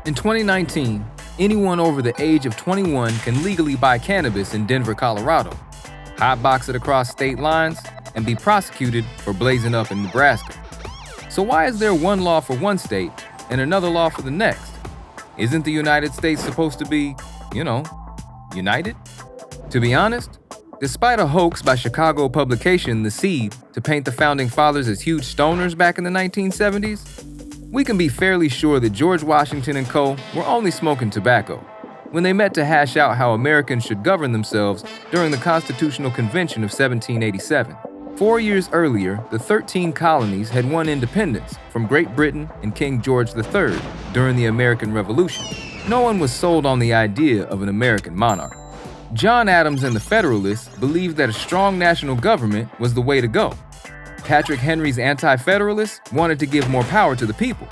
In 2019, anyone over the age of 21 can legally buy cannabis in Denver, Colorado, hotbox it across state lines, and be prosecuted for blazing up in Nebraska. So why is there one law for one state and another law for the next? Isn't the United States supposed to be, united? To be honest, despite a hoax by Chicago publication The Seed to paint the Founding Fathers as huge stoners back in the 1970s, we can be fairly sure that George Washington and co. were only smoking tobacco when they met to hash out how Americans should govern themselves during the Constitutional Convention of 1787. 4 years earlier, the 13 colonies had won independence from Great Britain and King George III during the American Revolution. No one was sold on the idea of an American monarch. John Adams and the Federalists believed that a strong national government was the way to go. Patrick Henry's anti-federalists wanted to give more power to the people.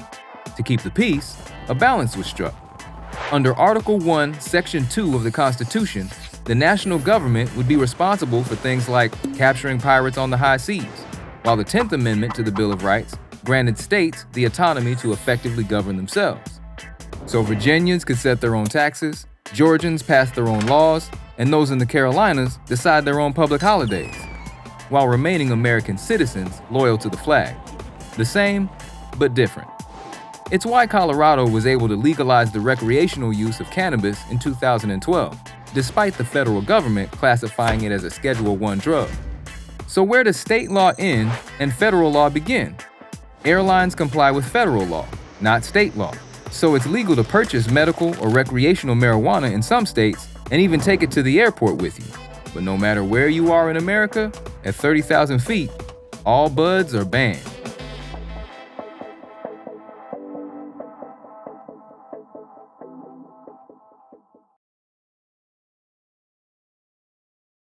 To keep the peace, a balance was struck. Under Article 1, Section 2 of the Constitution, the national government would be responsible for things like capturing pirates on the high seas, while the 10th Amendment to the Bill of Rights granted states the autonomy to effectively govern themselves. So Virginians could set their own taxes, Georgians pass their own laws, and those in the Carolinas decide their own public holidays, while remaining American citizens loyal to the flag. The same, but different. It's why Colorado was able to legalize the recreational use of cannabis in 2012, despite the federal government classifying it as a Schedule I drug. So where does state law end and federal law begin? Airlines comply with federal law, not state law. So it's legal to purchase medical or recreational marijuana in some states and even take it to the airport with you. But no matter where you are in America, at 30,000 feet, all buds are banned.